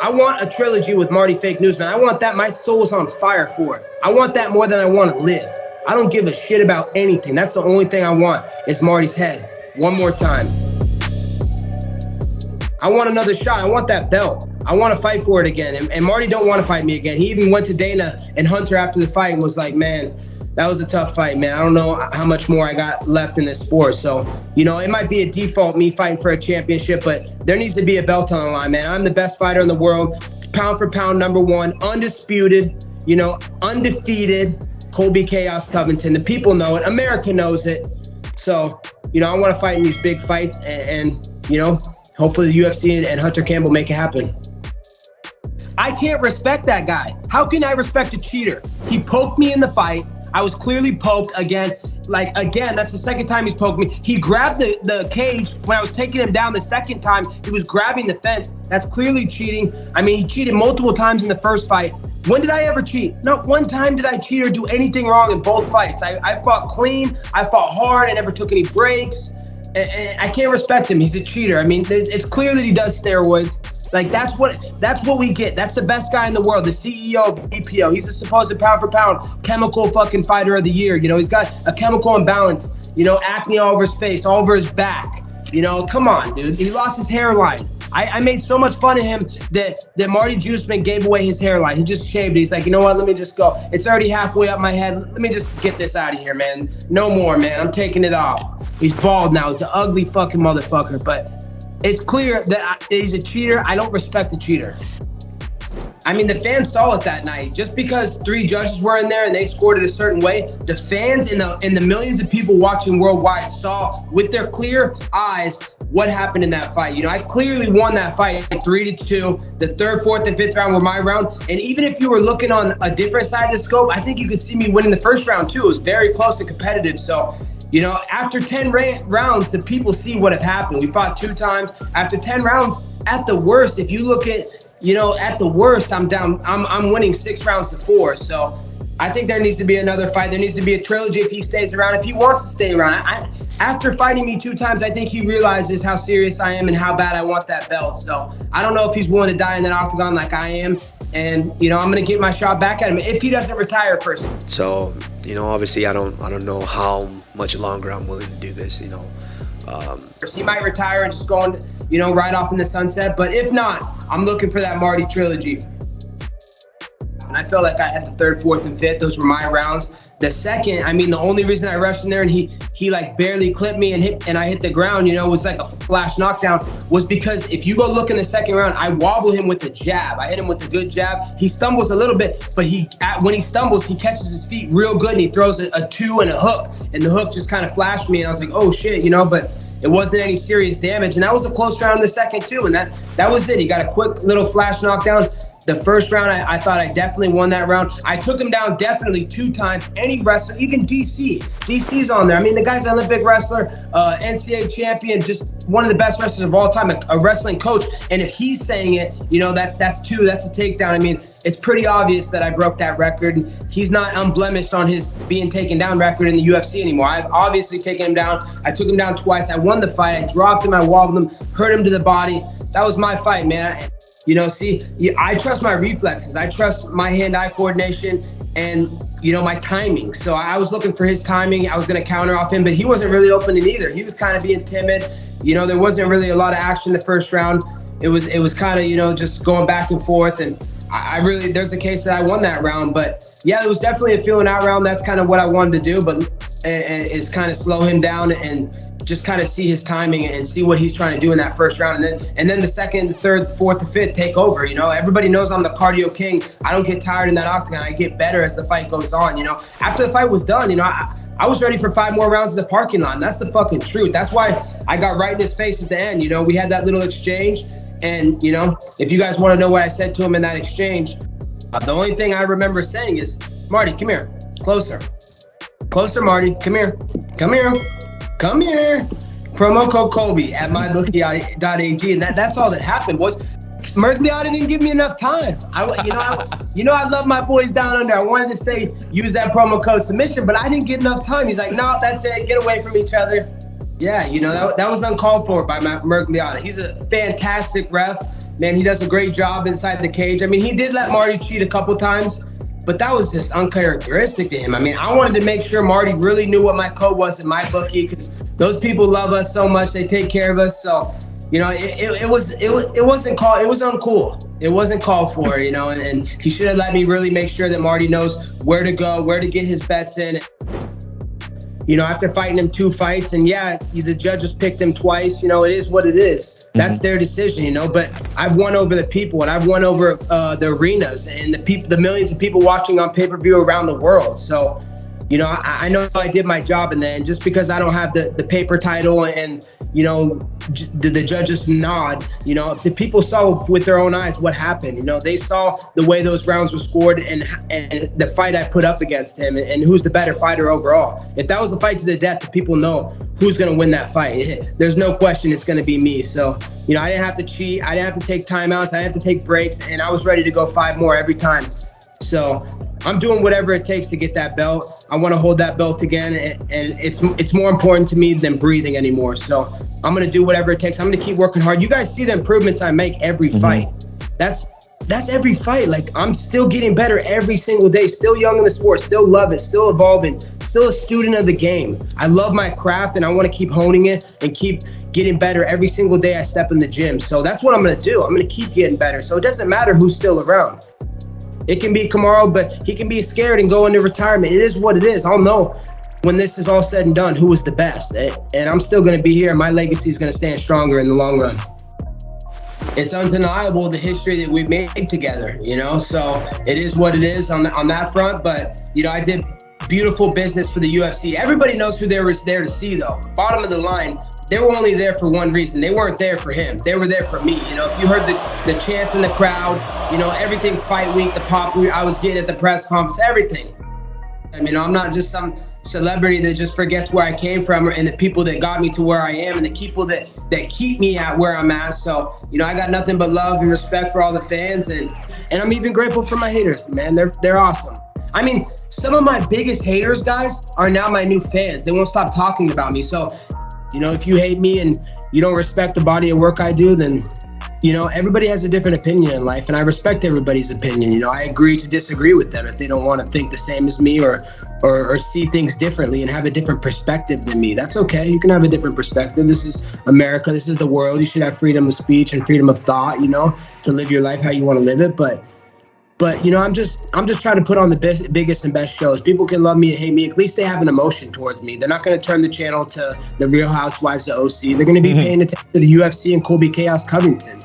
I want a trilogy with Marty Fake Newsman. I want that. My soul's on fire for it. I want that more than I want to live. I don't give a shit about anything. That's the only thing I want is Marty's head. One more time. I want another shot. I want that belt. I want to fight for it again. And Marty don't want to fight me again. He even went to Dana and Hunter after the fight and was like, man, that was a tough fight, man. I don't know how much more I got left in this sport. So, you know, it might be a default me fighting for a championship, but there needs to be a belt on the line, man. I'm the best fighter in the world, pound for pound, #1, undisputed, you know, undefeated, Colby Chaos Covington. The people know it. America knows it. So, you know, I want to fight in these big fights and you know, hopefully the UFC and Hunter Campbell make it happen. I can't respect that guy. How can I respect a cheater? He poked me in the fight. I was clearly poked again. Like, again, that's the second time he's poked me. He grabbed the cage when I was taking him down the second time. He was grabbing the fence. That's clearly cheating. I mean, he cheated multiple times in the first fight. When did I ever cheat? Not one time did I cheat or do anything wrong in both fights. I fought clean. I fought hard. I never took any breaks. And I can't respect him. He's a cheater. I mean, it's clear that he does steroids. Like, that's what we get. That's the best guy in the world, the CEO of BPO. He's a supposed pound for pound chemical fucking fighter of the year. You know, he's got a chemical imbalance, you know, acne all over his face, all over his back. You know, come on, dude. He lost his hairline. I made so much fun of him that Marty Usman gave away his hairline. He just shaved it. He's like, you know what? Let me just go. It's already halfway up my head. Let me just get this out of here, man. No more, man. I'm taking it off. He's bald now. He's an ugly fucking motherfucker. But it's clear that he's a cheater. I don't respect the cheater. I mean, the fans saw it that night. Just because 3 judges were in there and they scored it a certain way, the fans and the millions of people watching worldwide saw with their clear eyes what happened in that fight. You know, I clearly won that fight 3-2. The 3rd, 4th, and 5th round were my round. And even if you were looking on a different side of the scope, I think you could see me winning the 1st round too. It was very close and competitive. So, you know, after 10 rounds, the people see what had happened. We fought 2 times. After 10 rounds, at the worst, if you look at, you know, at the worst, I'm winning 6 rounds to 4. So I think there needs to be another fight. There needs to be a trilogy if he stays around, if he wants to stay around. After fighting me 2 times, I think he realizes how serious I am and how bad I want that belt. So I don't know if he's willing to die in that octagon like I am. And, you know, I'm going to get my shot back at him if he doesn't retire first. So, you know, obviously I don't know how much longer I'm willing to do this, you know. He might retire and just go on, you know, right off in the sunset. But if not, I'm looking for that Marty trilogy. And I felt like I had the 3rd, 4th, and 5th. Those were my rounds. The second, I mean, the only reason I rushed in there and he like barely clipped me and I hit the ground, you know, it was like a flash knockdown, was because if you go look in the second round, I wobble him with the jab. I hit him with a good jab. He stumbles a little bit, but when he stumbles, he catches his feet real good and he throws a 2 and a hook. And the hook just kind of flashed me and I was like, oh shit, you know, but it wasn't any serious damage. And that was a close round in the second too. And that was it. He got a quick little flash knockdown. The 1st round, I thought I definitely won that round. I took him down definitely 2 times. Any wrestler, even DC. DC's on there. I mean, the guy's an Olympic wrestler, NCAA champion, just one of the best wrestlers of all time, a wrestling coach. And if he's saying it, you know, that's 2, that's a takedown. I mean, it's pretty obvious that I broke that record. He's not unblemished on his being taken down record in the UFC anymore. I've obviously taken him down. I took him down twice. I won the fight. I dropped him. I wobbled him, hurt him to the body. That was my fight, man. You know, see, I trust my reflexes. I trust my hand-eye coordination and, you know, my timing. So I was looking for his timing. I was going to counter off him, but he wasn't really opening either. He was kind of being timid. You know, there wasn't really a lot of action the 1st round. It was kind of, you know, just going back and forth. And there's a case that I won that round. But yeah, it was definitely a feeling out round. That's kind of what I wanted to do, but is kind of slow him down and just kind of see his timing and see what he's trying to do in that 1st round. And then the 2nd, 3rd, 4th, and 5th take over. You know, everybody knows I'm the cardio king. I don't get tired in that octagon. I get better as the fight goes on. You know, after the fight was done, you know, I was ready for 5 more rounds in the parking lot. And that's the fucking truth. That's why I got right in his face at the end. You know, we had that little exchange. And, you know, if you guys want to know what I said to him in that exchange, the only thing I remember saying is, Marty, come here, closer. Closer, Marty, come here. Come here. Come here. Promo code Colby at mybookie.ag. And that's all that happened, boys. Merkliotta didn't give me enough time. I love my boys down under. I wanted to say use that promo code submission, but I didn't get enough time. He's like, no, that's it. Get away from each other. Yeah, you know, that was uncalled for by Merkliotta. He's a fantastic ref. man, he does a great job inside the cage. I mean, he did let Marty cheat a couple times, but that was just uncharacteristic to him. I mean, I wanted to make sure Marty really knew what my code was in my bookie, because those people love us so much. They take care of us. So, you know, it wasn't called. It was uncool. It wasn't called for, you know, and he should have let me really make sure that Marty knows where to go, where to get his bets in. You know, after fighting him 2 fights, and yeah, the judges picked him twice. You know, it is what it is. That's their decision, you know. But I've won over the people, and I've won over the arenas and the people, the millions of people watching on pay-per-view around the world. So, you know, I know I did my job in there. And just because I don't have the paper title and you know, the judges nod, you know, the people saw with their own eyes what happened. You know, they saw the way those rounds were scored and the fight I put up against him and who's the better fighter overall. If that was a fight to the death, the people know who's going to win that fight. There's no question it's going to be me. So, you know, I didn't have to cheat. I didn't have to take timeouts. I didn't have to take breaks, and I was ready to go 5 more every time. So I'm doing whatever it takes to get that belt. I want to hold that belt again, and it's more important to me than breathing anymore. So I'm going to do whatever it takes. I'm going to keep working hard. You guys see the improvements I make every fight. That's every fight. Like, I'm still getting better every single day, still young in the sport, still love it, still evolving, still a student of the game. I love my craft, and I want to keep honing it and keep getting better every single day I step in the gym. So that's what I'm going to do. I'm going to keep getting better. So it doesn't matter who's still around. It can be Kamaru, but he can be scared and go into retirement. It is what it is. I'll know when this is all said and done who was the best. And I'm still going to be here. My legacy is going to stand stronger in the long run. It's undeniable the history that we've made together, you know? So it is what it is on that front. But, you know, I did beautiful business for the UFC. Everybody knows who they were there to see, though. Bottom of the line, they were only there for one reason. They weren't there for him. They were there for me. You know, if you heard the chants in the crowd, you know, everything fight week, the pop I was getting at the press conference, everything. I mean, I'm not just some celebrity that just forgets where I came from, and the people that got me to where I am, and the people that keep me at where I'm at. So, you know, I got nothing but love and respect for all the fans, and I'm even grateful for my haters, man. They're awesome. I mean, some of my biggest haters, guys, are now my new fans. They won't stop talking about me. So, you know, if you hate me and you don't respect the body of work I do, then, you know, everybody has a different opinion in life, and I respect everybody's opinion. You know, I agree to disagree with them if they don't want to think the same as me or see things differently and have a different perspective than me. That's okay. You can have a different perspective. This is America. This is the world. You should have freedom of speech and freedom of thought, you know, to live your life how you want to live it. But you know, I'm just trying to put on the biggest and best shows. People can love me and hate me. At least they have an emotion towards me. They're not going to turn the channel to the Real Housewives of OC. They're going to be paying attention to the UFC and Colby Covington.